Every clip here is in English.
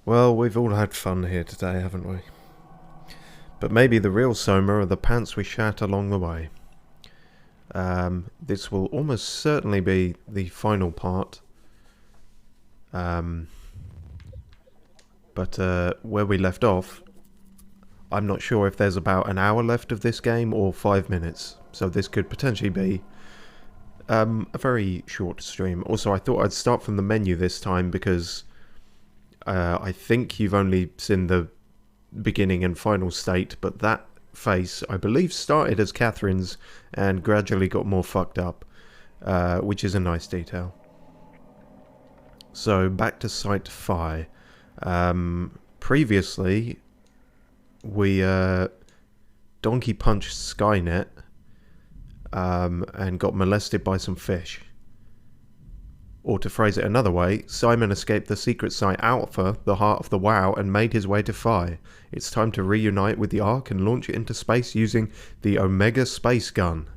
Well, we've all had fun here today, haven't we? But maybe the real Soma are the pants we shat along the way. This will almost certainly be the final part. But where we left off, I'm not sure if there's about an hour left of this game or 5 minutes. So this could potentially be a very short stream. Also, I thought I'd start from the menu this time because I think you've only seen the beginning and final state, but that face, I believe, started as Catherine's and gradually got more fucked up, which is a nice detail. So, back to Site Phi. Previously, we donkey punched Skynet and got molested by some fish. Or to phrase it another way, Simon escaped the secret site Alpha, the heart of the WoW, and made his way to Phi. It's time to reunite with the Ark and launch it into space using the Omega Space Gun.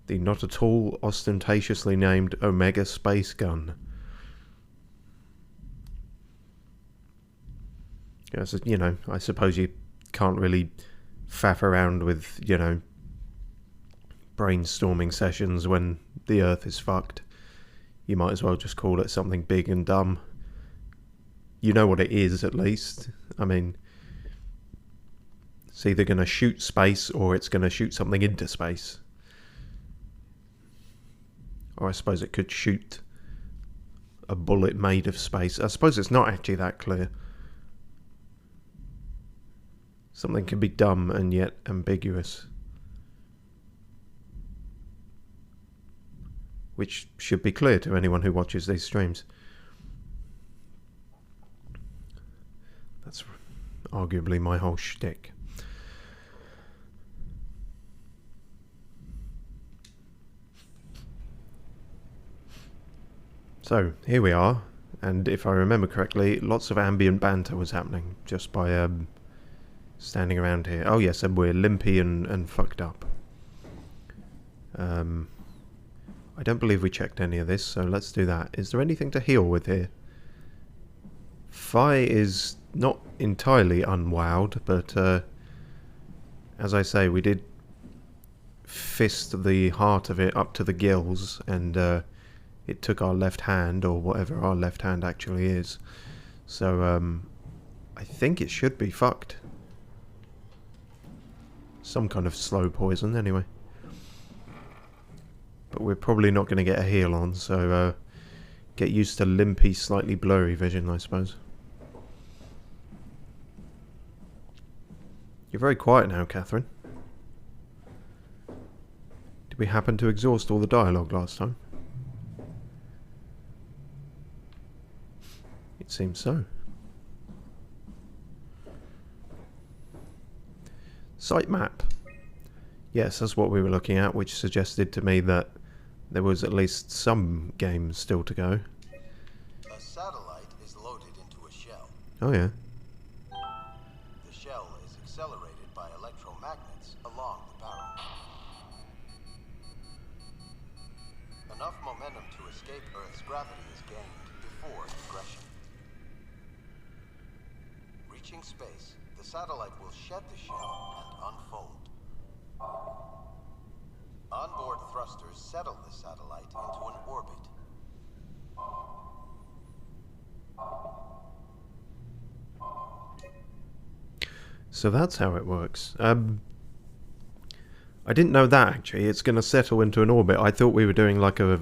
The not at all ostentatiously named Omega Space Gun. You know, I suppose you can't really faff around with, you know, brainstorming sessions when the Earth is fucked. You might as well just call it something big and dumb. You know what it is, at least. I mean, it's either going to shoot space or it's going to shoot something into space. Or I suppose it could shoot a bullet made of space. I suppose it's not actually that clear. Something can be dumb and yet ambiguous. Which should be clear to anyone who watches these streams. That's arguably my whole shtick. So, here we are, and if I remember correctly, lots of ambient banter was happening just by standing around here. Oh yes, and we're limpy and fucked up. I don't believe we checked any of this, so let's do that. Is there anything to heal with here? Phi is not entirely unwowed, but as I say, we did fist the heart of it up to the gills, and it took our left hand, or whatever our left hand actually is. So I think it should be fucked. Some kind of slow poison, anyway. But we're probably not going to get a heal on, so get used to limpy, slightly blurry vision, I suppose. You're very quiet now, Catherine. Did we happen to exhaust all the dialogue last time? It seems so. Site map. Yes, that's what we were looking at, which suggested to me that there was at least some games still to go. A satellite is loaded into a shell. Oh yeah. The shell is accelerated by electromagnets along the barrel. Enough momentum to escape Earth's gravity is gained before regression. Reaching space, the satellite will shed the shell and unfold. Onboard thrusters settle the satellite into an orbit. So that's how it works. I didn't know that, actually. It's going to settle into an orbit. I thought we were doing like a...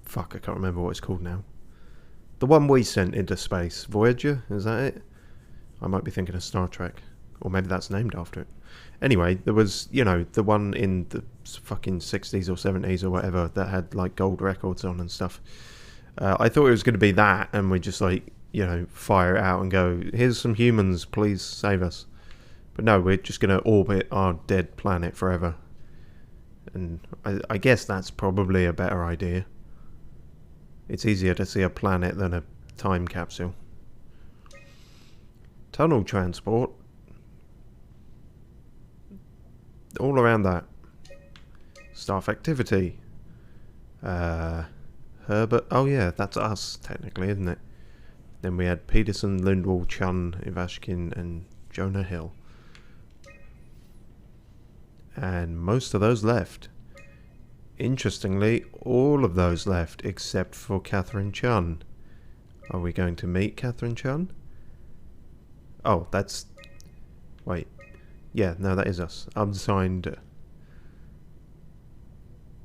fuck, I can't remember what it's called now. The one we sent into space. Voyager? Is that it? I might be thinking of Star Trek. Or maybe that's named after it. Anyway, there was, you know, the one in the fucking 60s or 70s or whatever that had, like, gold records on and stuff. I thought it was going to be that, and we just, like, you know, fire it out and go, here's some humans, please save us. But no, we're just going to orbit our dead planet forever. And I guess that's probably a better idea. It's easier to see a planet than a time capsule. Tunnel transport. All around that. Staff activity. Herbert. Oh yeah, that's us, technically, isn't it? Then we had Peterson, Lindwall, Chun, Ivashkin, and Jonah Hill. And most of those left. Interestingly, all of those left except for Catherine Chun. Are we going to meet Catherine Chun? Oh, that's... Wait. Yeah, no, that is us. Unsigned...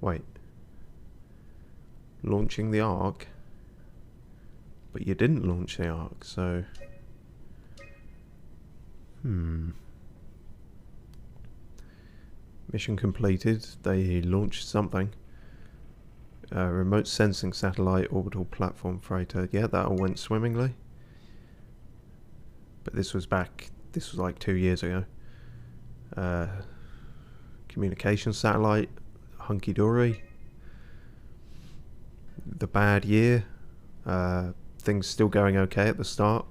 Wait. Launching the Ark? But you didn't launch the Ark, so... Mission completed. They launched something. Remote sensing satellite, orbital platform freighter. Yeah, that all went swimmingly. But this was like 2 years ago. Communication satellite, hunky-dory. The bad year. Things still going okay at the start.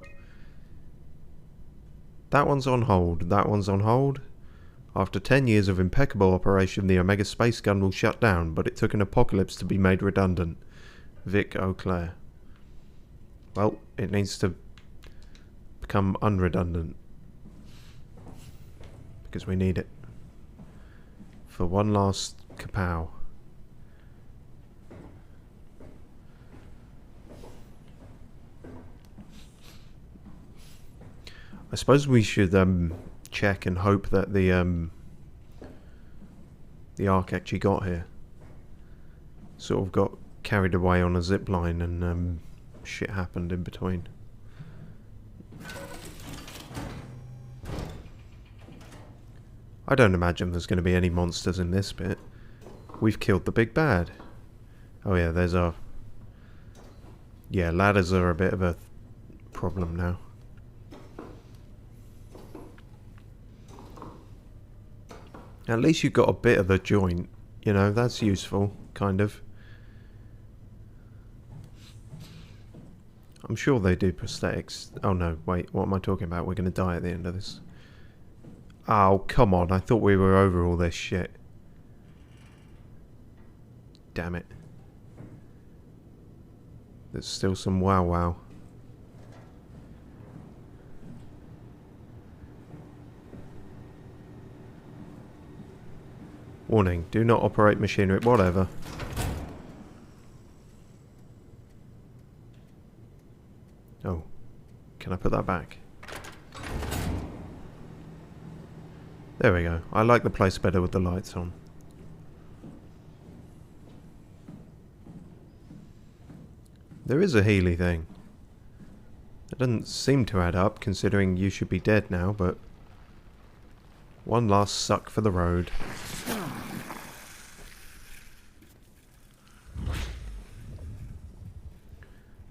That one's on hold. That one's on hold. After 10 years of impeccable operation, the Omega Space Gun will shut down, but it took an apocalypse to be made redundant. Vic Auclair. Well, it needs to become unredundant. Because we need it. For one last kapow. I suppose we should check and hope that the Ark actually got here. Sort of got carried away on a zip line and shit happened in between. I don't imagine there's going to be any monsters in this bit. We've killed the big bad. Oh yeah, there's our... Yeah, ladders are a bit of a problem now. At least you've got a bit of a joint, you know, that's useful, kind of. I'm sure they do prosthetics. Oh no, wait, what am I talking about? We're going to die at the end of this. Oh, come on, I thought we were over all this shit. Damn it. There's still some wow. Warning, do not operate machinery, whatever. Oh, can I put that back? There we go. I like the place better with the lights on. There is a Healy thing. It doesn't seem to add up, considering you should be dead now, but... One last suck for the road.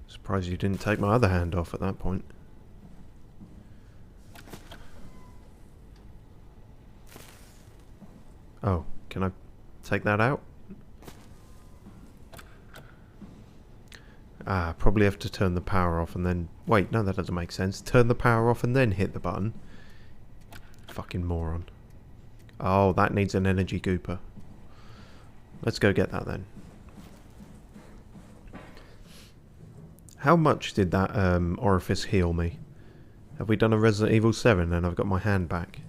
Surprised you didn't take my other hand off at that point. Oh, can I take that out? Ah, probably have to turn the power off and then... Wait, no, that doesn't make sense. Turn the power off and then hit the button. Fucking moron. Oh, that needs an energy gooper. Let's go get that then. How much did that orifice heal me? Have we done a Resident Evil 7 and I've got my hand back?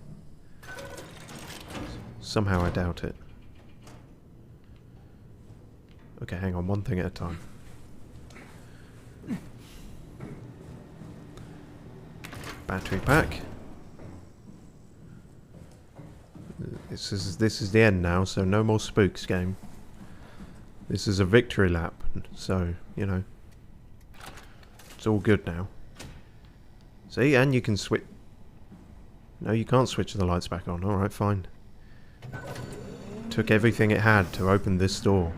Somehow I doubt it. Okay, hang on, one thing at a time. Battery pack. This is the end now, so no more spooks game. This is a victory lap, so, you know. It's all good now. See, and you can switch... No, you can't switch the lights back on. Alright, fine. Took everything it had to open this door.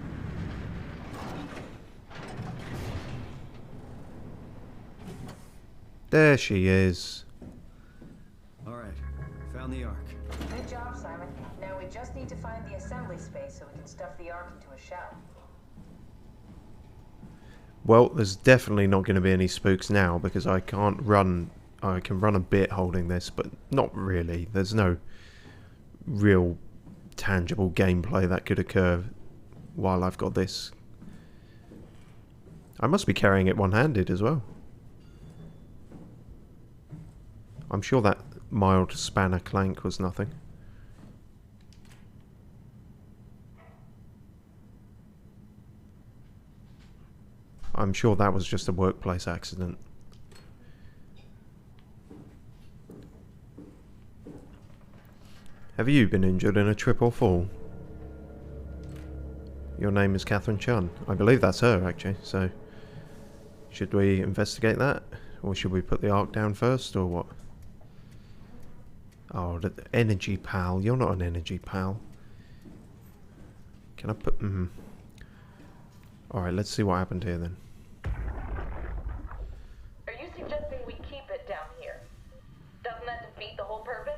There she is. Alright, found the Ark. Good job, Simon. Now we just need to find the assembly space so we can stuff the Ark into a shell. Well, there's definitely not going to be any spooks now because I can't run... I can run a bit holding this, but not really. There's no real tangible gameplay that could occur while I've got this. I must be carrying it one-handed as well. I'm sure that mild spanner clank was nothing. I'm sure that was just a workplace accident. Have you been injured in a trip or fall? Your name is Catherine Chun. I believe that's her, actually, so... Should we investigate that? Or should we put the arc down first, or what? Oh, the energy pal. You're not an energy pal. Can I put... Alright, let's see what happened here, then. Are you suggesting we keep it down here? Doesn't that defeat the whole purpose?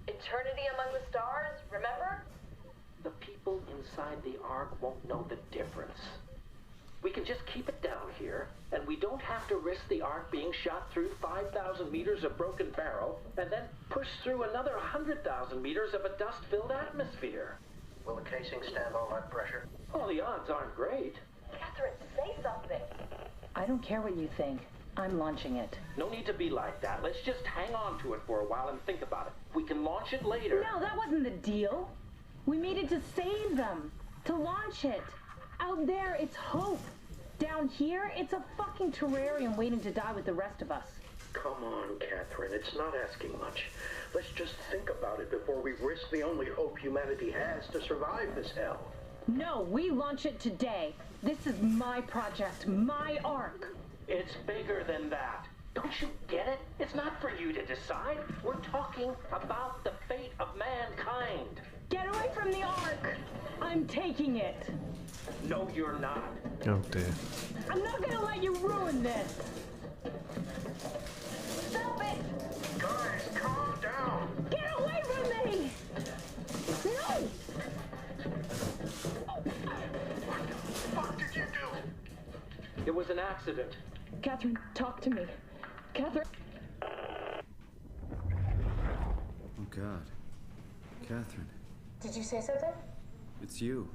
Eternity among the stars, remember? The people inside the Ark won't know the difference. We can just keep it down here, and we don't have to risk the Ark being shot through 5,000 meters of broken barrel, and then push through another 100,000 meters of a dust-filled atmosphere. Will the casing stand all that pressure? Well, the odds aren't great. Catherine, say something. I don't care what you think. I'm launching it. No need to be like that. Let's just hang on to it for a while and think about it. We can launch it later. No, that wasn't the deal. We made it to save them. To launch it. Out there, it's hope. Down here, it's a fucking terrarium waiting to die with the rest of us. Come on, Catherine. It's not asking much. Let's just think about it before we risk the only hope humanity has to survive this hell. No, we launch it today. This is my project, my Ark. It's bigger than that. Don't you get it? It's not for you to decide. We're talking about the fate of mankind. Get away from the Ark. I'm taking it. No, you're not. Oh dear. I'm not gonna let you ruin this. Stop it! Guys, calm down. Get away from me! No! What did you do? It was an accident. Catherine, talk to me. Catherine. Oh, God. Catherine, Did you say something? it's you.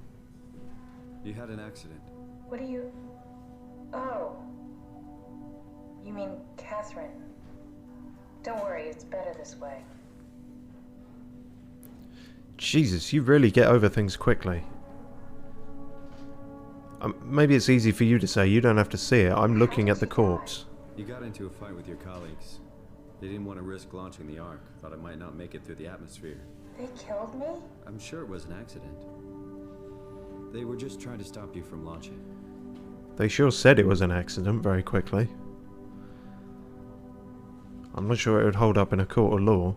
You had an accident. What do you... Oh. You mean Catherine. Don't worry, it's better this way. Jesus, you really get over things quickly. Maybe it's easy for you to say, you don't have to see it. I'm looking at the corpse. You got into a fight with your colleagues. They didn't want to risk launching the Ark. Thought it might not make it through the atmosphere. They killed me? I'm sure it was an accident. They were just trying to stop you from launching. They sure said it was an accident very quickly. I'm not sure it would hold up in a court of law.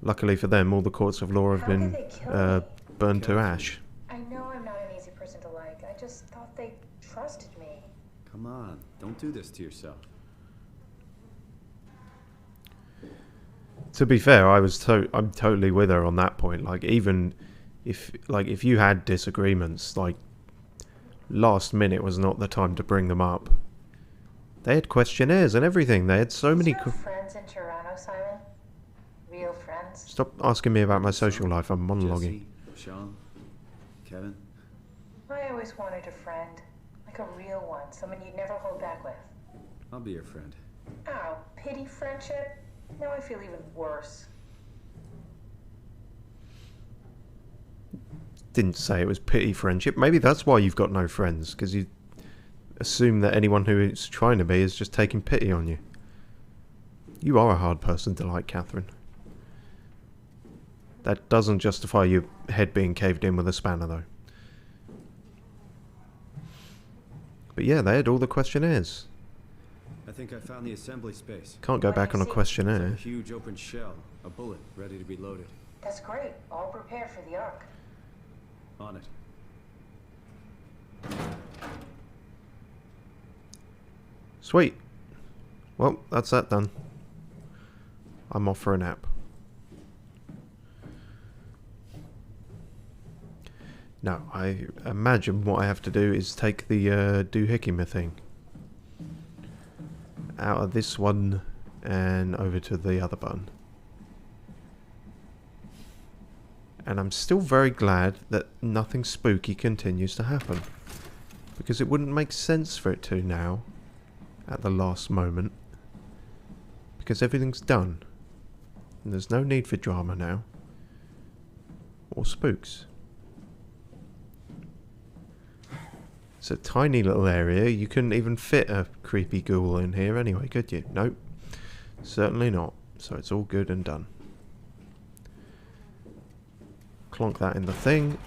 Luckily for them, all the courts of law have How been did they kill me? burned to ash. I know I'm not an easy person to like. I just thought they trusted me. Come on, don't do this to yourself. To be fair, I'm totally with her on that point. Like, even if you had disagreements, like, last minute was not the time to bring them up. They had questionnaires and everything. They had so many. Do you have friends in Toronto, Simon? Real friends? Stop asking me about my social life. I'm monologuing. Jesse, Sean, Kevin. I always wanted a friend. Like a real one. Someone you'd never hold back with. I'll be your friend. Ow, pity friendship? Now I feel even worse. Didn't say it was pity friendship. Maybe that's why you've got no friends, because you assume that anyone who is trying to be is just taking pity on you. You are a hard person to like, Catherine. That doesn't justify your head being caved in with a spanner, though. But yeah, they had all the questionnaires. I think I found the assembly space. Can't go back on a It's questionnaire. a huge open shell, a bullet ready to be loaded. That's great. All prepared for the Ark. On it. Sweet. Well, that's that done. I'm off for a nap. Now, I imagine what I have to do is take the doohickey thing out of this one and over to the other button. And I'm still very glad that nothing spooky continues to happen. Because it wouldn't make sense for it to now, at the last moment. Because everything's done. And there's no need for drama now. Or spooks. It's a tiny little area. You couldn't even fit a creepy ghoul in here anyway, could you? Nope. Certainly not. So it's all good and done. Clonk that in the thing.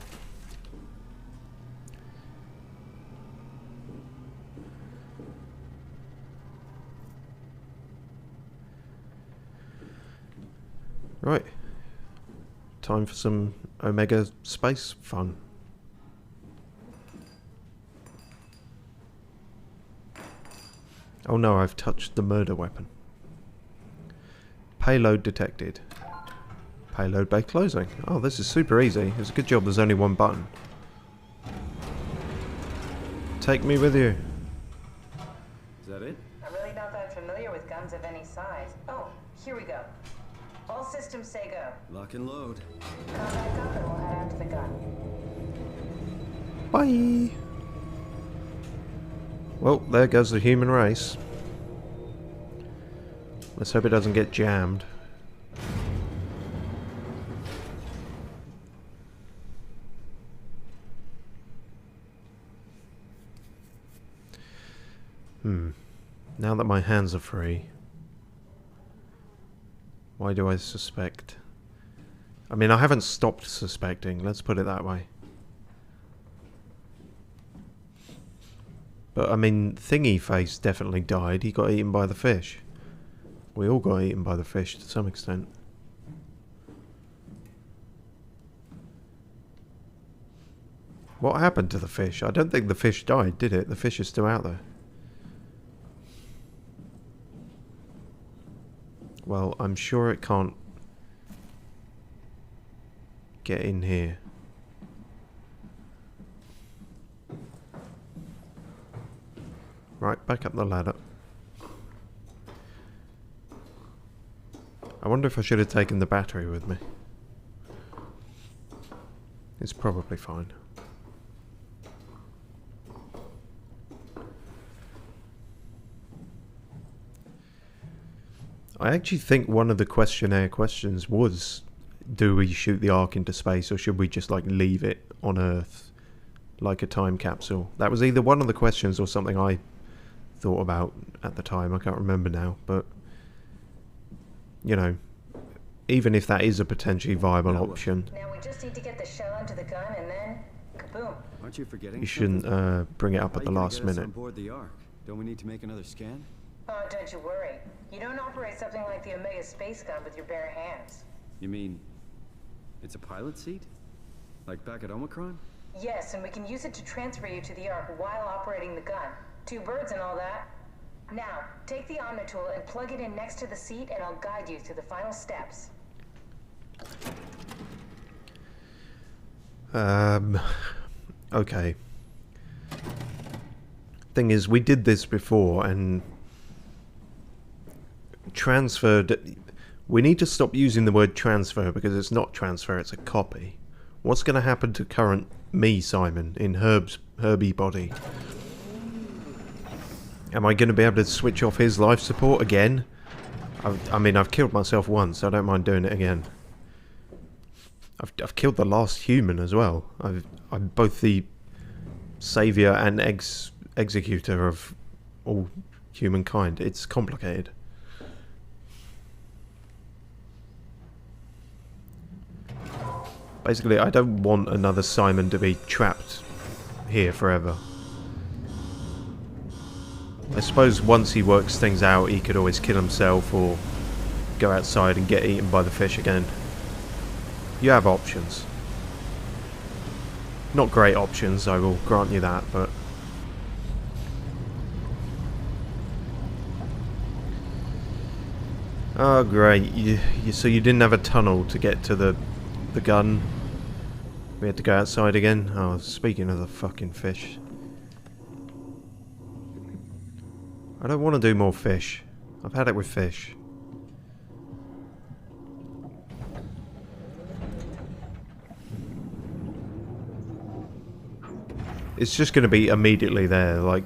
Right. Time for some Omega space fun. Oh no, I've touched the murder weapon. Payload detected. Payload bay closing. Oh, this is super easy. It's a good job there's only one button. Take me with you. Is that it? I'm really not that familiar with guns of any size. Oh, here we go. All systems say go. Lock and load. Combat up and we'll head out to the gun. Bye. Well, there goes the human race. Let's hope it doesn't get jammed. Now that my hands are free, why do I suspect? I mean, I haven't stopped suspecting, let's put it that way. But, I mean, Thingy Face definitely died. He got eaten by the fish. We all got eaten by the fish to some extent. What happened to the fish? I don't think the fish died, did it? The fish is still out there. Well, I'm sure it can't get in here. Right, back up the ladder. I wonder if I should have taken the battery with me. It's probably fine. I actually think one of the questionnaire questions was, do we shoot the Ark into space or should we just like leave it on Earth like a time capsule? That was either one of the questions or something I thought about at the time. I can't remember now, but you know, even if that is a potentially viable option, Now we just need to get the shell into the gun and then kaboom. Aren't you forgetting? you shouldn't bring it up How at the you gonna last get us on minute. board the Ark? Don't we need to make another scan? Oh, don't you worry. You don't operate something like the Omega space gun with your bare hands. You mean it's a pilot seat? Like back at Omicron? Yes, and we can use it to transfer you to the Ark while operating the gun. 2 birds and all that. Now, take the Omnitool and plug it in next to the seat and I'll guide you through the final steps. Okay. Thing is, we did this before and transferred. We need to stop using the word transfer because it's not transfer, it's a copy. What's going to happen to current me, Simon, in Herbie body? Am I going to be able to switch off his life support again? I mean, I've killed myself once, so I don't mind doing it again. I've killed the last human as well. I'm both the saviour and executor of all humankind. It's complicated. Basically, I don't want another Simon to be trapped here forever. I suppose once he works things out, he could always kill himself or go outside and get eaten by the fish again. You have options. Not great options, I will grant you that, but... Oh, great. So you didn't have a tunnel to get to the gun? We had to go outside again? Oh, speaking of the fucking fish. I don't want to do more fish. I've had it with fish. It's just going to be immediately there, like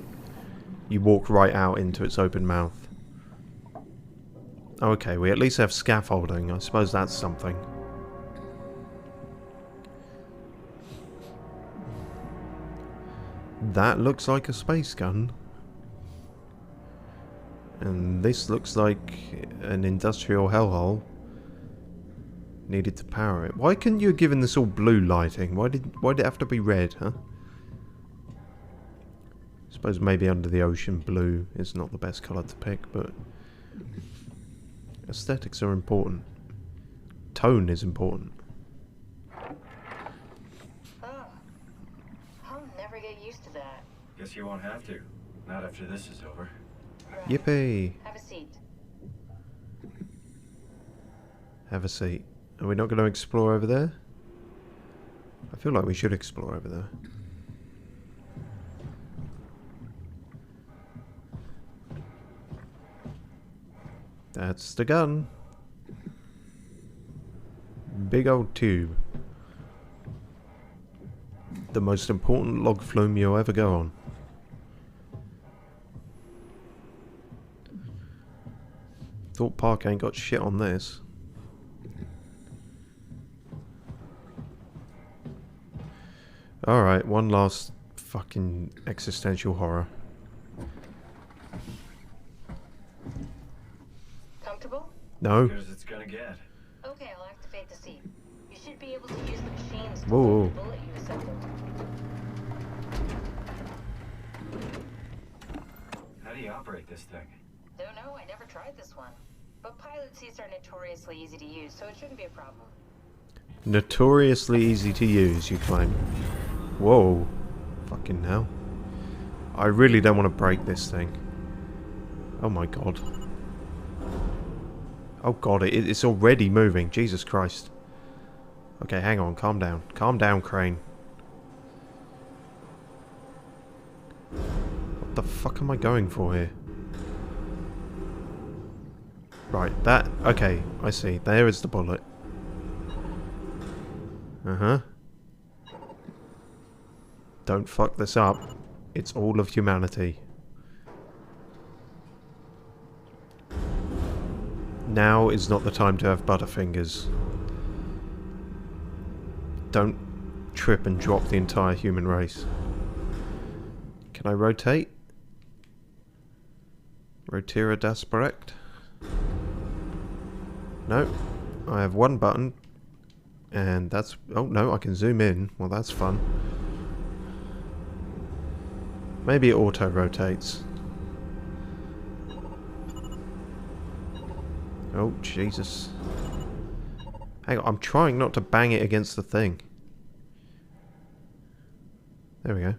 you walk right out into its open mouth. Okay, we at least have scaffolding. I suppose that's something. That looks like a space gun. And this looks like an industrial hellhole. Needed to power it. Why couldn't you have given this all blue lighting? Why did it have to be red, huh? Suppose maybe under the ocean blue is not the best colour to pick, but aesthetics are important. Tone is important. Oh, I'll never get used to that. Guess you won't have to. Not after this is over. Right. Yippee! Have a seat. Have a seat. Are we not going to explore over there? I feel like we should explore over there. That's the gun. Big old tube. The most important log flume you'll ever go on. Thought Park ain't got shit on this. Alright, one last fucking existential horror. Comfortable? No. Good as it's gonna get. Okay, I'll activate the seat. You should be able to use the machines to Whoa, load whoa. the bullet you assembled. How do you operate this thing? Don't know, I never tried this one. But pilot seats are notoriously easy to use, so it shouldn't be a problem. Notoriously easy to use, you claim. Whoa. Fucking hell. I really don't want to break this thing. Oh my god. Oh god, it's already moving. Jesus Christ. Okay, hang on. Calm down. Calm down, Crane. What the fuck am I going for here? Right, that... Okay, I see. There is the bullet. Uh-huh. Don't fuck this up. It's all of humanity. Now is not the time to have butterfingers. Don't trip and drop the entire human race. Can I rotate? Rotira das Berect? No. I have one button. And that's... Oh, no, I can zoom in. Well, that's fun. Maybe it auto-rotates. Oh, Jesus. Hang on, I'm trying not to bang it against the thing. There we go.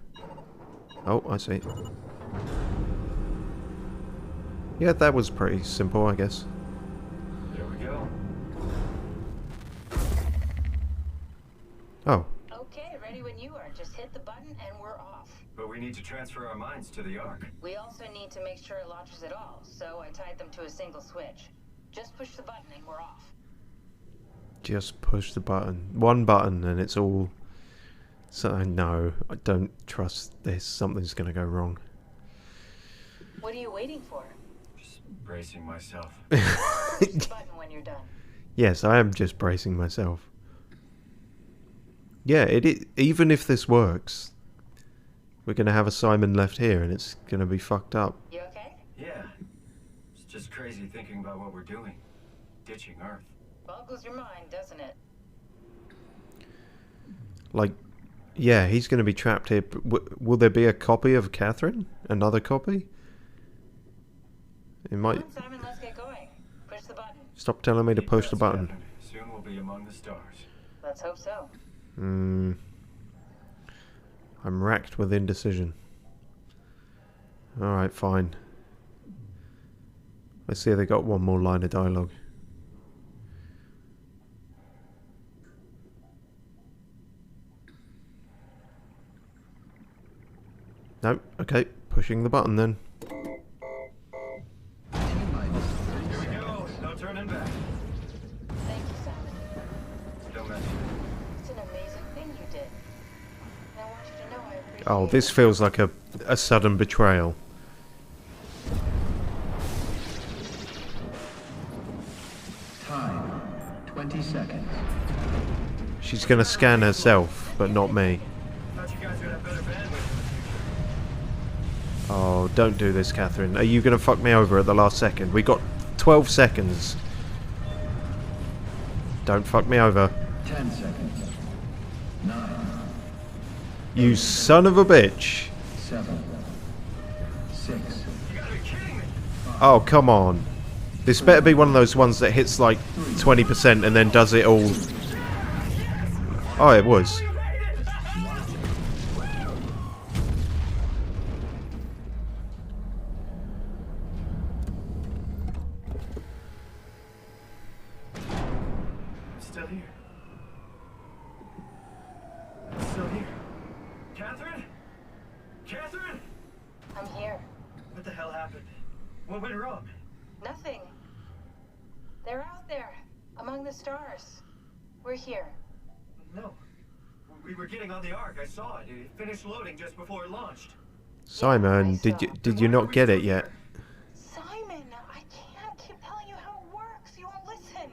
Oh, I see. Yeah, that was pretty simple, I guess. There we go. Oh. Okay, ready when you are. Just hit the button and we're off. But we need to transfer our minds to the Ark. We also need to make sure it launches at all, so I tied them to a single switch. Just push the button and we're off. Just push the button. One button and it's all... So, no, I don't trust this. Something's gonna go wrong. What are you waiting for? Just bracing myself. Push the button when you're done. Yes, I am just bracing myself. Yeah, even if this works, we're gonna have a Simon left here and it's gonna be fucked up. You okay? Yeah. It's just crazy thinking about what we're doing. Ditching Earth. Boggles your mind, doesn't it? Like, yeah, he's gonna be trapped here. Will there be a copy of Catherine? Another copy? It might... Come on, Simon, let's get going. Push the button. Stop telling me to Keep push the that button. stepping. Soon we'll be among the stars. Let's hope so. I'm racked with indecision. Alright, fine. Let's see if they got one more line of dialogue. Nope, okay, pushing the button then. Here we go. No turning back. Thank you, Simon. Don't mention it. It's an amazing thing you did. And I want you to know I appreciate Oh, this feels like a sudden betrayal. Time, 20 seconds. She's gonna scan herself, but not me. Oh, don't do this, Catherine. Are you gonna fuck me over at the last second? We got 12 seconds. Don't fuck me over. 10 seconds. 9. You son of a bitch. 7. 6. Oh, come on. This better be one of those ones that hits like 20% and then does it all. Oh, it was. Still here. Still here. Catherine? Catherine? I'm here. What the hell happened? What went wrong? Nothing. They're out there, among the stars. We're here. No. We were getting on the Ark. I saw it. It finished loading just before it launched. Simon, did you not get it yet? Simon, I can't keep telling you how it works. You won't listen.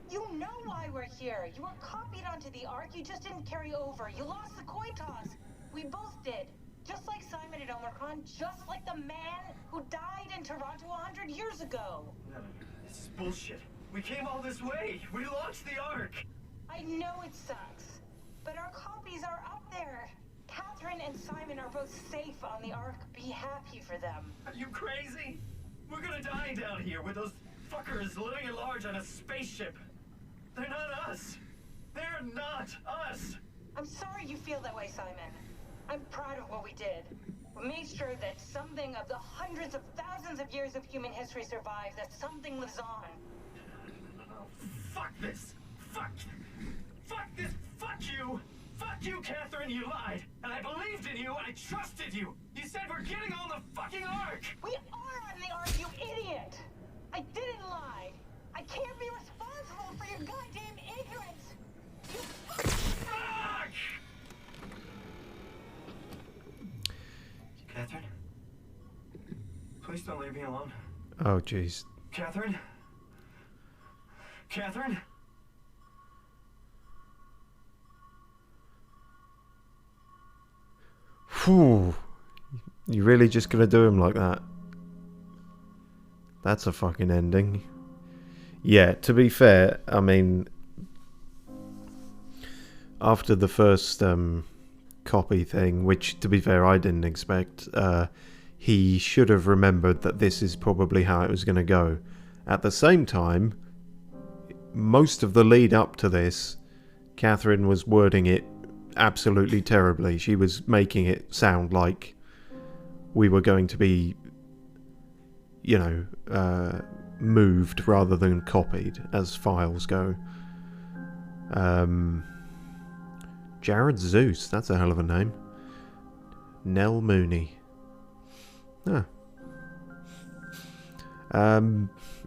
You know why we're here. You were copied onto the Ark. You just didn't carry over. You lost the coin toss. We both did. Just like Simon at Omicron, just like the man who died in Toronto 100 years ago. No, this is bullshit. We came all this way. We launched the Ark. I know it sucks, but our copies are up there. Catherine and Simon are both safe on the Ark. Be happy for them. Are you crazy? We're gonna die down here with those fuckers living at large on a spaceship. They're not us. They're not us. I'm sorry you feel that way, Simon. I'm proud of what we did. We made sure that something of the hundreds of thousands of years of human history survives, that something lives on. Oh, fuck this. Fuck this. Fuck you. Fuck you, Catherine. You lied. And I believed in you. I trusted you. You said we're getting on the fucking Ark. We are on the Ark, you idiot. I didn't lie. I can't be responsible for your goddamn ignorance. You Fuck! Catherine? Please don't leave me alone. Oh, jeez. Catherine? Catherine? Whew. You really just gonna do him like that? That's a fucking ending. Yeah, to be fair, I mean, after the first copy thing, which to be fair I didn't expect, he should have remembered that this is probably how it was going to go. At the same time, most of the lead up to this, Catherine was wording it absolutely terribly. She was making it sound like we were going to be, you know, moved rather than copied as files go. Jared Zeus, that's a hell of a name. Nell Mooney. Ah.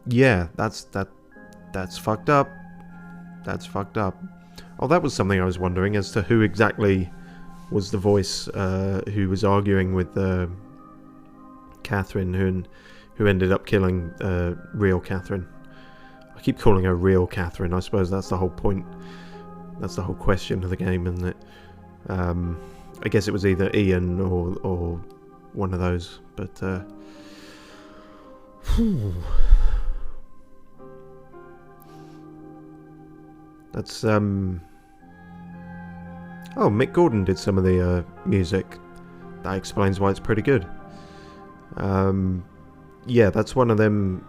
Yeah, that's fucked up. That's fucked up. Oh, that was something I was wondering as to who exactly was the voice who was arguing with Catherine, who ended up killing real Catherine. I keep calling her real Catherine. I suppose that's the whole point. That's the whole question of the game, isn't it? I guess it was either Ian or one of those, but that's oh, Mick Gordon did some of the music. That explains why it's pretty good. Yeah, that's one of them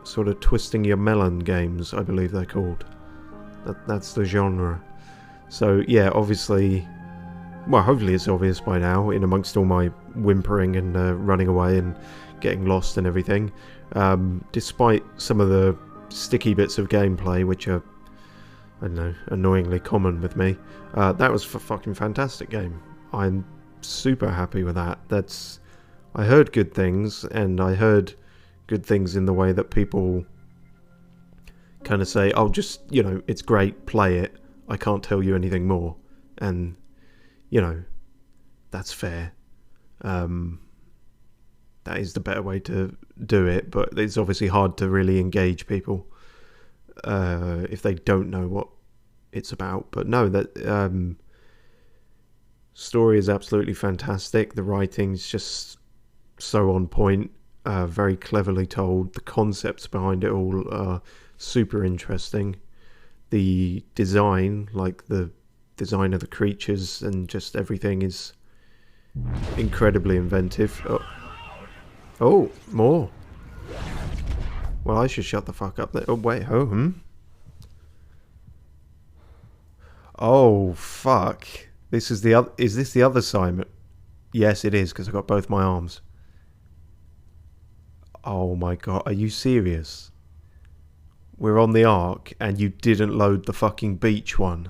sort of twisting your melon games, I believe they're called. That's the genre. So yeah, obviously, well, hopefully it's obvious by now, in amongst all my whimpering and running away and getting lost and everything. Despite some of the sticky bits of gameplay, which are, I don't know, annoyingly common with me, that was a fucking fantastic game. I'm super happy with that. I heard good things, and I heard good things in the way that people kind of say, oh, just, you know, it's great, play it, I can't tell you anything more. And, you know, That's fair. That is the better way to do it, but it's obviously hard to really engage people if they don't know what it's about. But no, that story is absolutely fantastic. The writing's just so on point, very cleverly told. The concepts behind it all are super interesting. The design, like the design of the creatures and just everything, is incredibly inventive. Oh, more. Well, I should shut the fuck up. Oh, wait. Oh, fuck. This is the other. Is this the other Simon? Yes, it is, because I've got both my arms. Oh my god, are you serious? We're on the Ark, and you didn't load the fucking beach one.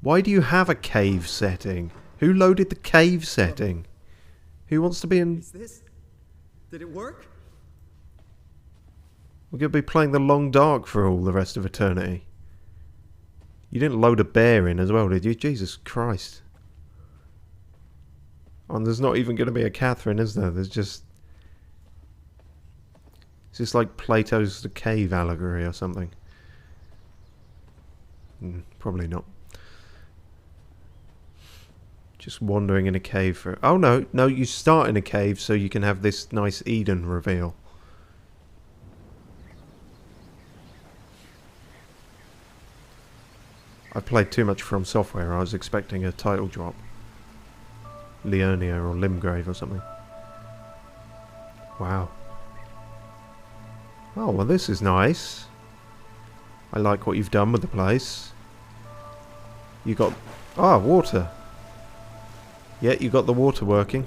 Why do you have a cave setting? Who loaded the cave setting? Who wants to be in... Is this... Did it work? We're going to be playing the Long Dark for all the rest of eternity. You didn't load a bear in as well, did you? Jesus Christ. And there's not even going to be a Catherine, is there? There's just... Is this like Plato's The Cave allegory or something? Probably not. Just wandering in a cave for... Oh no, no, you start in a cave so you can have this nice Eden reveal. I played too much From Software. I was expecting a title drop. Leonia or Limgrave or something. Wow. Oh, well this is nice. I like what you've done with the place. You got... Ah, water. Yeah, you got the water working.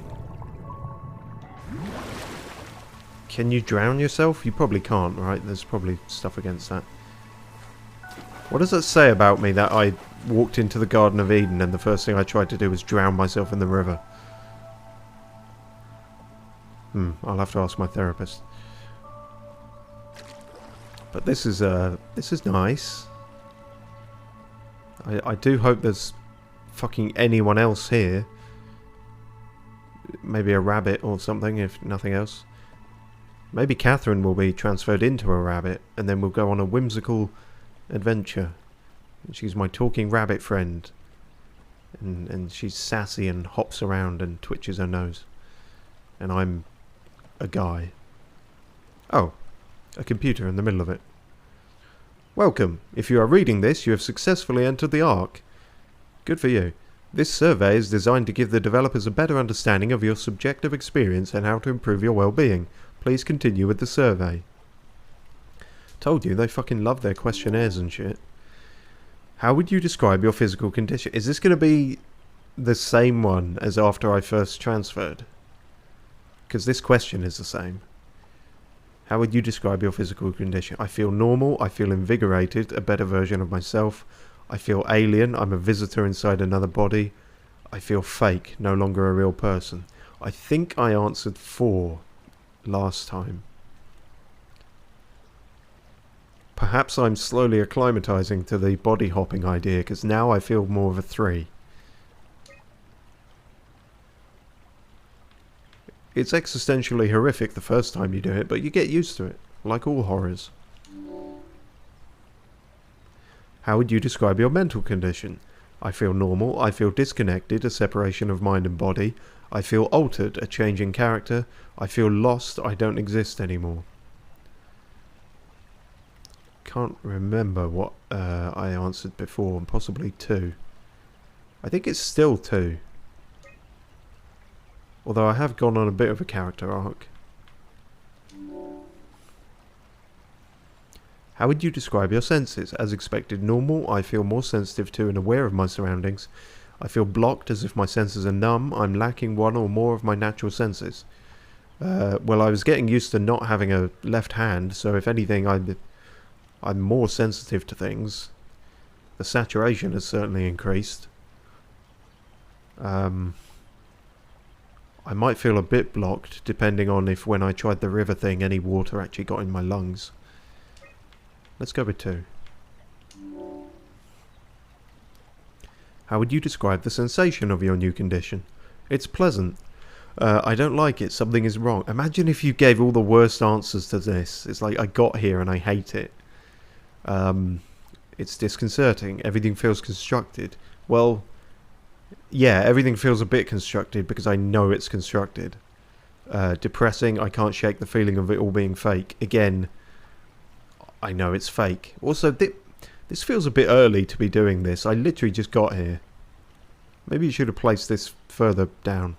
Can you drown yourself? You probably can't, right? There's probably stuff against that. What does that say about me that I walked into the Garden of Eden and the first thing I tried to do was drown myself in the river? I'll have to ask my therapist. But this is nice. I do hope there's fucking anyone else here. Maybe a rabbit or something, if nothing else. Maybe Catherine will be transferred into a rabbit, and then we'll go on a whimsical adventure. She's my talking rabbit friend. And she's sassy and hops around and twitches her nose. And I'm a guy. Oh. A computer in the middle of it. Welcome. If you are reading this, you have successfully entered the Ark. Good for you. This survey is designed to give the developers a better understanding of your subjective experience and how to improve your well-being. Please continue with the survey. Told you, they fucking love their questionnaires and shit. How would you describe your physical condition? Is this going to be the same one as after I first transferred? Because this question is the same. How would you describe your physical condition? I feel normal. I feel invigorated. A better version of myself. I feel alien. I'm a visitor inside another body. I feel fake. No longer a real person. I think I answered 4 last time. Perhaps I'm slowly acclimatizing to the body hopping idea, because now I feel more of a 3. It's existentially horrific the first time you do it, but you get used to it, like all horrors. How would you describe your mental condition? I feel normal, I feel disconnected, a separation of mind and body. I feel altered, a change in character. I feel lost, I don't exist anymore. Can't remember what I answered before, possibly 2. I think it's still 2. Although I have gone on a bit of a character arc. How would you describe your senses? As expected, normal. I feel more sensitive to and aware of my surroundings. I feel blocked, as if my senses are numb. I'm lacking one or more of my natural senses. Well, I was getting used to not having a left hand, so if anything, I'm more sensitive to things. The saturation has certainly increased. I might feel a bit blocked, depending on if when I tried the river thing, any water actually got in my lungs. Let's go with 2. How would you describe the sensation of your new condition? It's pleasant. I don't like it. Something is wrong. Imagine if you gave all the worst answers to this. It's like, I got here and I hate it. It's disconcerting. Everything feels constructed. Well, yeah, everything feels a bit constructed because I know it's constructed. Depressing. I can't shake the feeling of it all being fake. Again, I know it's fake. Also, this feels a bit early to be doing this. I literally just got here. Maybe you should have placed this further down.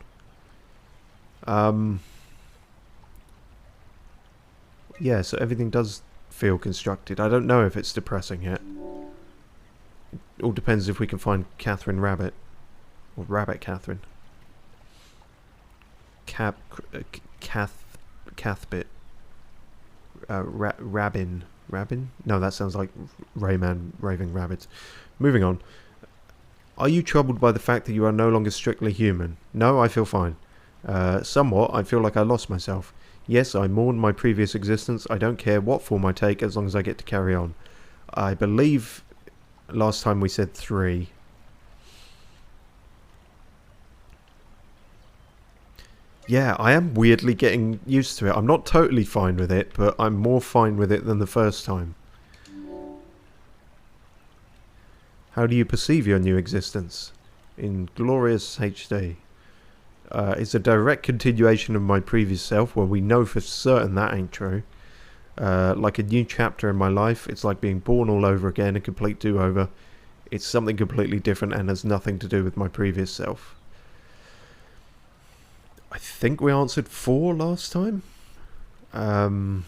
Yeah, so everything does feel constructed. I don't know if it's depressing yet. It all depends if we can find Catherine Rabbit. Or Rabbit Catherine. Cathbit. Rabin. Rabin? No, that sounds like Rayman Raving Rabbits. Moving on. Are you troubled by the fact that you are no longer strictly human? No, I feel fine. Somewhat, I feel like I lost myself. Yes, I mourn my previous existence. I don't care what form I take as long as I get to carry on. I believe last time we said 3. Yeah, I am weirdly getting used to it. I'm not totally fine with it, but I'm more fine with it than the first time. How do you perceive your new existence? In glorious HD. It's a direct continuation of my previous self, where we know for certain that ain't true. Like a new chapter in my life. It's like being born all over again, a complete do-over. It's something completely different and has nothing to do with my previous self. I think we answered 4 last time. I'm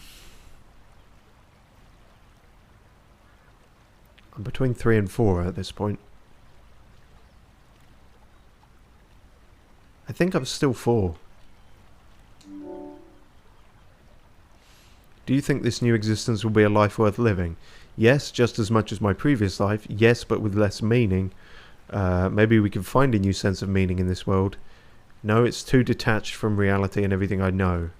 between 3 and 4 at this point. I think I'm still 4. Do you think this new existence will be a life worth living? Yes, just as much as my previous life. Yes, but with less meaning. Maybe we can find a new sense of meaning in this world. No, it's too detached from reality and everything I know.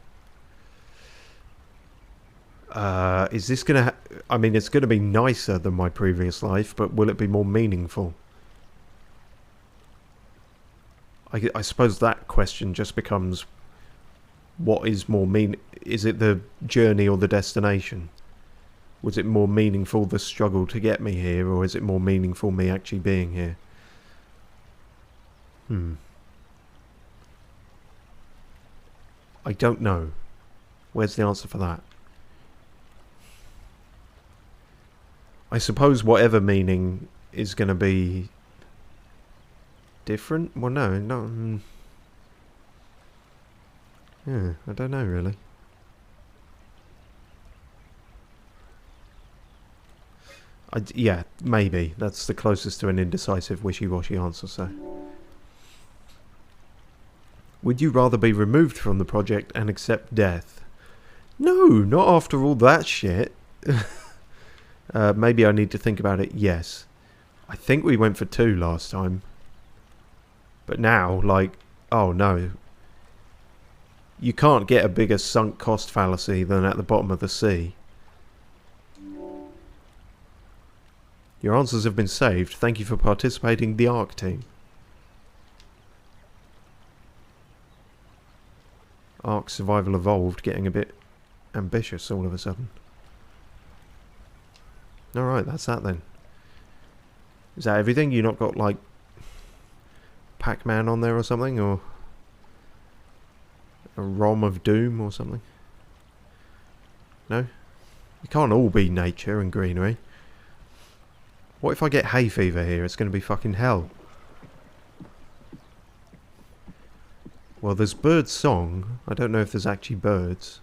Is this gonna... I mean, it's gonna be nicer than my previous life, but will it be more meaningful? I suppose that question just becomes... What is more Is it the journey or the destination? Was it more meaningful, the struggle to get me here, or is it more meaningful me actually being here? I don't know. Where's the answer for that? I suppose whatever meaning is going to be different? Well, no. Yeah, I don't know really. Yeah, maybe. That's the closest to an indecisive, wishy-washy answer, so... Would you rather be removed from the project and accept death? No, not after all that shit. Maybe I need to think about it. Yes. I think we went for 2 last time. But now, like... Oh, no. You can't get a bigger sunk cost fallacy than at the bottom of the sea. Your answers have been saved. Thank you for participating, the ARC team. ARC Survival Evolved getting a bit ambitious all of a sudden. Alright, that's that then. Is that everything? You not got like Pac-Man on there or something? Or a ROM of Doom or something? No? You can't all be nature and greenery. What if I get hay fever here? It's going to be fucking hell. Well, there's bird song. I don't know if there's actually birds.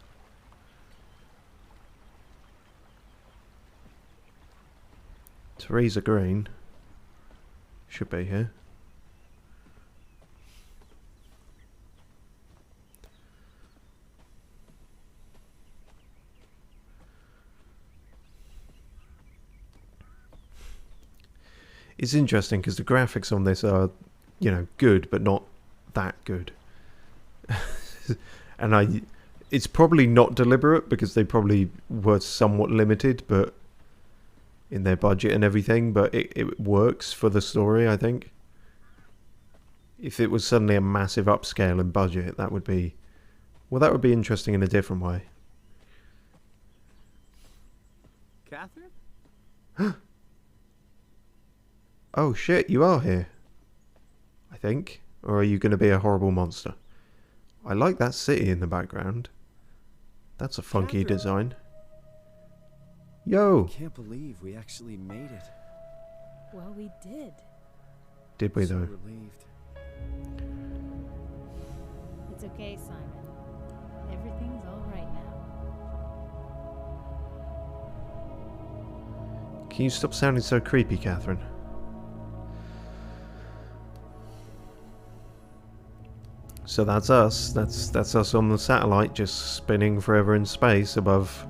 Trees are green. Should be here. It's interesting because the graphics on this are, you know, good, but not that good. And it's probably not deliberate because they probably were somewhat limited, but in their budget and everything, but it works for the story, I think. If it was suddenly a massive upscale in budget, that would be... Well, that would be interesting in a different way. Catherine? Oh shit, you are here. I think. Or are you going to be a horrible monster? I like that city in the background. That's a funky Catherine. design. Yo! I can't believe we actually made it. Well, we did. Did we So though? relieved. It's okay, Simon. Everything's all right now. Can you stop sounding so creepy, Catherine? So that's us. That's us on the satellite, just spinning forever in space above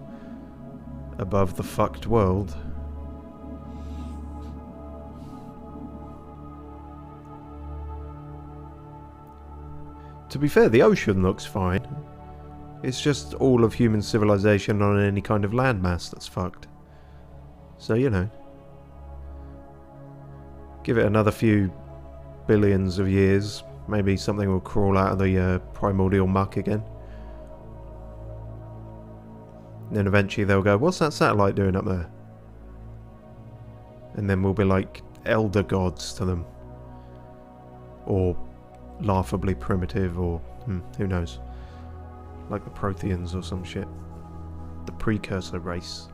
the fucked world. To be fair, the ocean looks fine. It's just all of human civilization on any kind of landmass that's fucked. So, you know. Give it another few billions of years. Maybe something will crawl out of the primordial muck again. And then eventually they'll go, what's that satellite doing up there? And then we'll be like elder gods to them. Or laughably primitive, or who knows. Like the Protheans or some shit. The precursor race.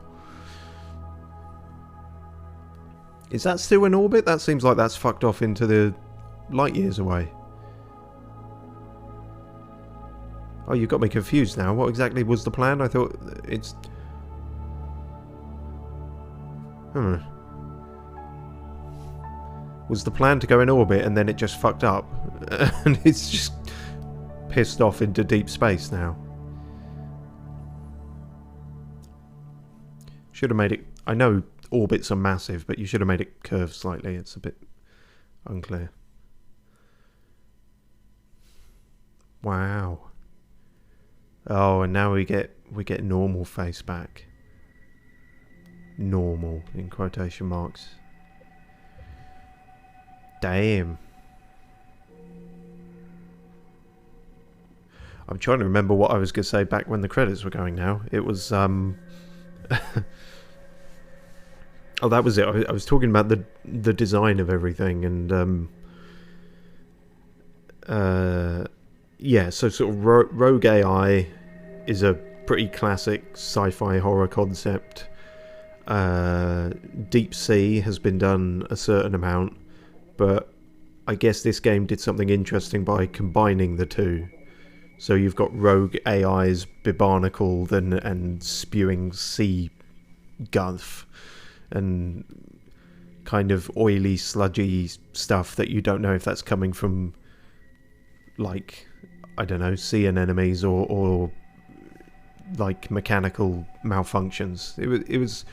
Is that still in orbit? That seems like that's fucked off into the light years away. Oh, you got me confused now. What exactly was the plan? I thought it's... Was the plan to go in orbit and then it just fucked up? And it's just pissed off into deep space now. Should have made it... I know orbits are massive, but you should have made it curve slightly. It's a bit unclear. Wow. Oh, and now we get normal face back. Normal in quotation marks. Damn. I'm trying to remember what I was going to say back when the credits were going now. It was oh, that was it. I was talking about the design of everything, and yeah, so sort of rogue AI is a pretty classic sci-fi horror concept. Deep Sea has been done a certain amount, but I guess this game did something interesting by combining the two. So you've got rogue AIs bibarnacled and spewing sea guff and kind of oily, sludgy stuff that you don't know if that's coming from, like, I don't know, sea anemones or like mechanical malfunctions. It was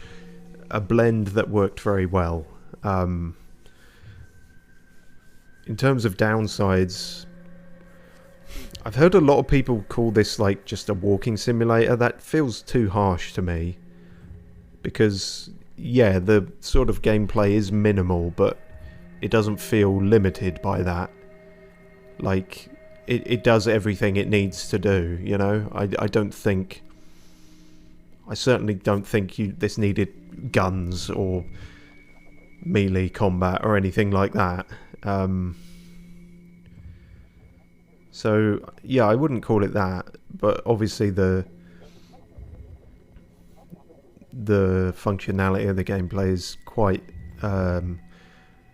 a blend that worked very well. In terms of downsides, I've heard a lot of people call this like just a walking simulator. That feels too harsh to me, because yeah, the sort of gameplay is minimal, but it doesn't feel limited by that. Like, it does everything it needs to do, you know? I certainly don't think this needed guns or melee combat or anything like that. So, yeah, I wouldn't call it that, but obviously the functionality of the gameplay is quite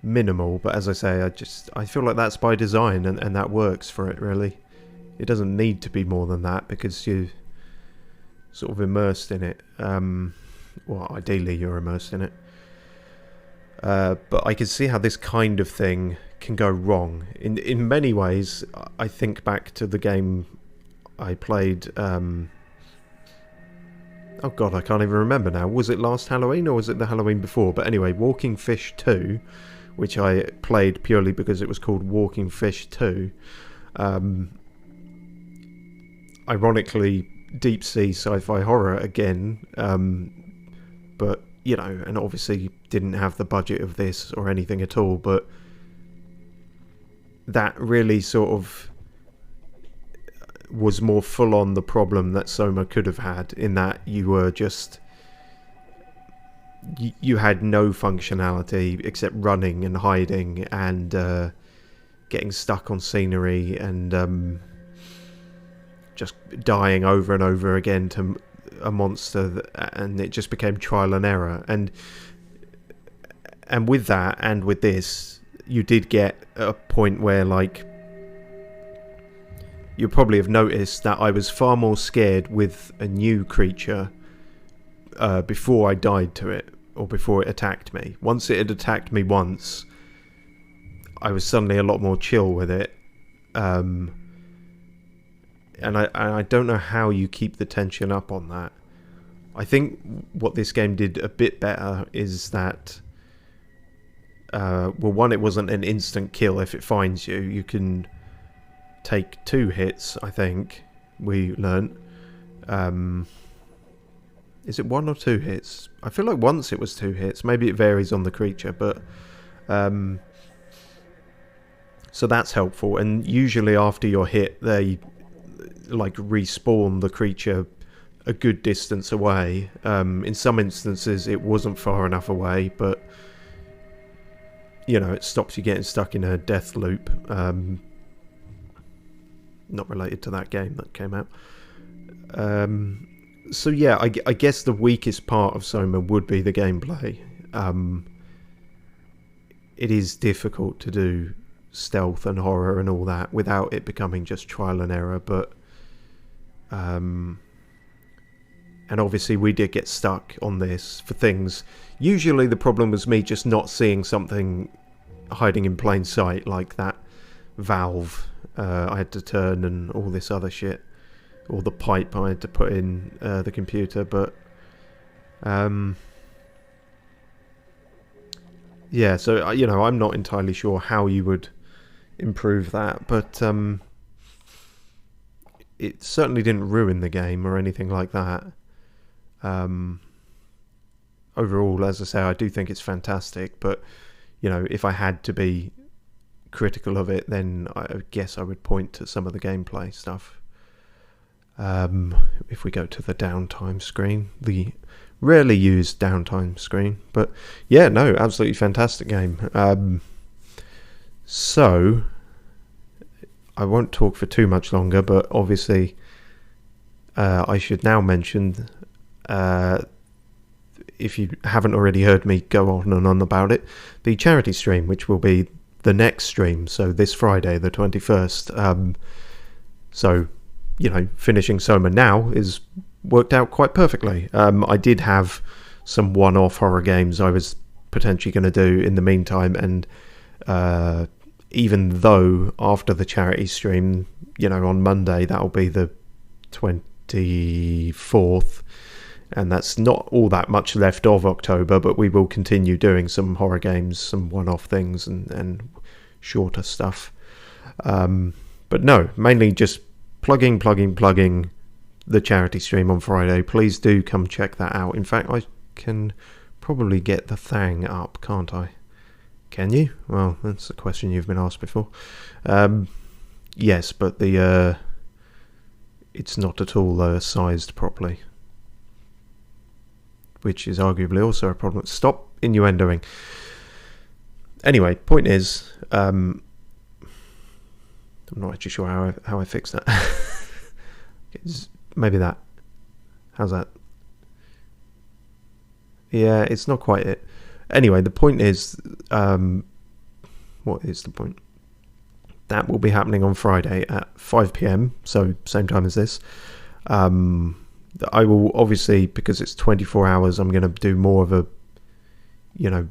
minimal, but as I say, I feel like that's by design, and that works for it, really. It doesn't need to be more than that, because you're sort of immersed in it. Well, ideally you're immersed in it. But I can see how this kind of thing can go wrong. In many ways, I think back to the game I played... oh god, I can't even remember now. Was it last Halloween or was it the Halloween before? But anyway, Walking Fish 2, which I played purely because it was called Walking Fish 2. Ironically, deep sea sci-fi horror again, but, you know, and obviously didn't have the budget of this or anything at all, but that really sort of was more full on the problem that Soma could have had, in that you were just you had no functionality except running and hiding and getting stuck on scenery and just dying over and over again to a monster, and it just became trial and error. And with that, and with this, you did get a point where, like, you probably have noticed that I was far more scared with a new creature before I died to it, or before it attacked me. Once it had attacked me once, I was suddenly a lot more chill with it. And I don't know how you keep the tension up on that. I think what this game did a bit better is that, well, one, it wasn't an instant kill if it finds you. You can take 2 hits, I think, we learnt. Is it 1 or 2 hits? I feel like once it was 2 hits. Maybe it varies on the creature, but... so that's helpful. And usually after you're hit, they like respawn the creature a good distance away. In some instances it wasn't far enough away, but you know, it stops you getting stuck in a death loop. Not related to that game that came out. So yeah, I guess the weakest part of Soma would be the gameplay. It is difficult to do stealth and horror and all that without it becoming just trial and error, but and obviously we did get stuck on this for things. Usually the problem was me just not seeing something hiding in plain sight, like that valve I had to turn and all this other shit, or the pipe I had to put in the computer. But yeah, so you know, I'm not entirely sure how you would improve that, but it certainly didn't ruin the game or anything like that. Overall, as I say, I do think it's fantastic, but you know, if I had to be critical of it, then I guess I would point to some of the gameplay stuff. If we go to the downtime screen, the rarely used downtime screen, but yeah, no, absolutely fantastic game. So I won't talk for too much longer, but obviously I should now mention, if you haven't already heard me go on and on about it, the charity stream, which will be the next stream, so this Friday the 21st. So, you know, finishing Soma now is worked out quite perfectly. I did have some one-off horror games I was potentially going to do in the meantime, and even though after the charity stream, you know, on Monday, that'll be the 24th, and that's not all that much left of October, but we will continue doing some horror games, some one-off things, and shorter stuff. But no, mainly just plugging the charity stream on Friday. Please do come check that out. In fact, I can probably get the thing up, can't I? Can you? Well, that's a question you've been asked before. Yes, but the it's not at all sized properly, which is arguably also a problem. Stop innuendoing. Anyway, point is, I'm not actually sure how I fix that. Maybe that. How's that? Yeah, it's not quite it. Anyway, the point is, what is the point? That will be happening on Friday at 5 p.m, so same time as this. I will obviously, because it's 24 hours, I'm going to do more of a, you know,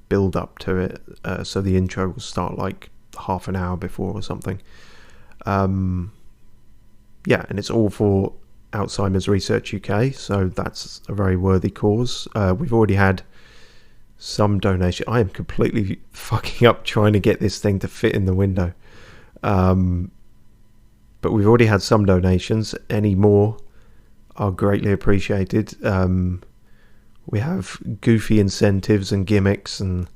build up to it. So the intro will start like half an hour before or something. Yeah, and it's all for Alzheimer's Research UK, so that's a very worthy cause. We've already had some donation. I am completely fucking up trying to get this thing to fit in the window. But we've already had some donations. Any more are greatly appreciated. We have goofy incentives and gimmicks, and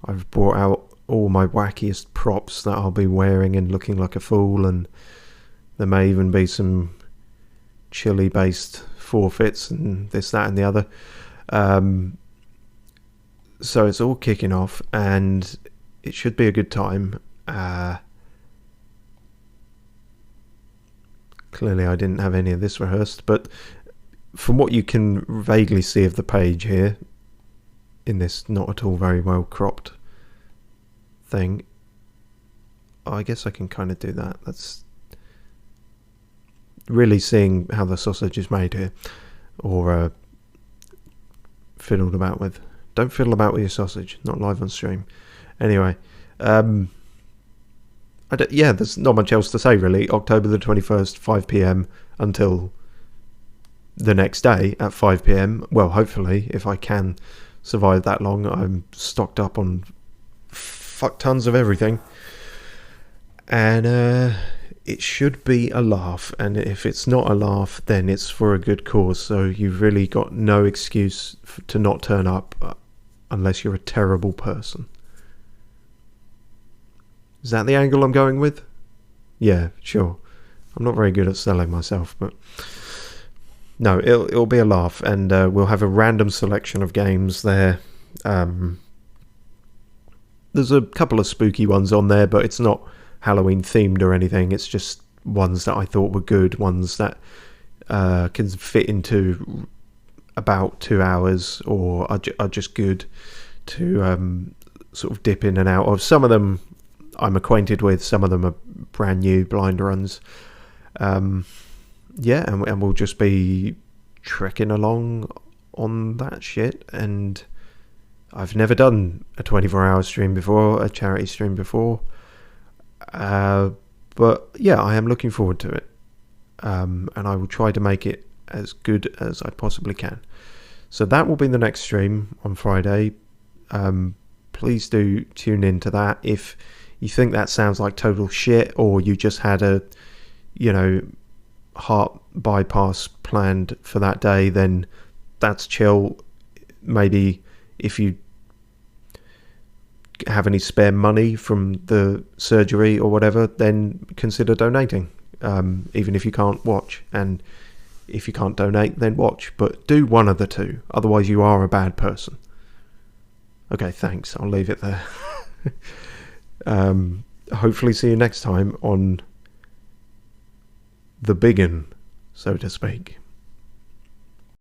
I've brought out all my wackiest props that I'll be wearing and looking like a fool, and there may even be some chili based forfeits and this, that and the other. So it's all kicking off and it should be a good time. Clearly I didn't have any of this rehearsed, but from what you can vaguely see of the page here in this not at all very well cropped thing, I guess I can kind of do that. That's really seeing how the sausage is made here, or fiddled about with. Don't fiddle about with your sausage, not live on stream. Anyway, yeah, there's not much else to say really. October the 21st, 5 p.m. until the next day at 5 p.m. Well, hopefully, if I can survive that long. I'm stocked up on fuck tons of everything. And it should be a laugh. And if it's not a laugh, then it's for a good cause. So you've really got no excuse to not turn up unless you're a terrible person. Is that the angle I'm going with? Yeah, sure. I'm not very good at selling myself, but no, it'll be a laugh, and we'll have a random selection of games there. There's a couple of spooky ones on there, but it's not Halloween themed or anything. It's just ones that I thought were good, ones that can fit into about 2 hours, or are just good to sort of dip in and out of. Some of them I'm acquainted with, some of them are brand new blind runs. Yeah, and we'll just be trekking along on that shit. And I've never done a 24-hour stream before, a charity stream before. But yeah, I am looking forward to it. And I will try to make it as good as I possibly can. So that will be the next stream on Friday. Please do tune in to that. If you think that sounds like total shit, or you just had a, heart bypass planned for that day, then that's chill. Maybe if you have any spare money from the surgery or whatever, then consider donating, even if you can't watch. And if you can't donate, then watch, but do one of the two, otherwise you are a bad person. Okay, thanks, I'll leave it there. Hopefully see you next time on the big 'un, so to speak.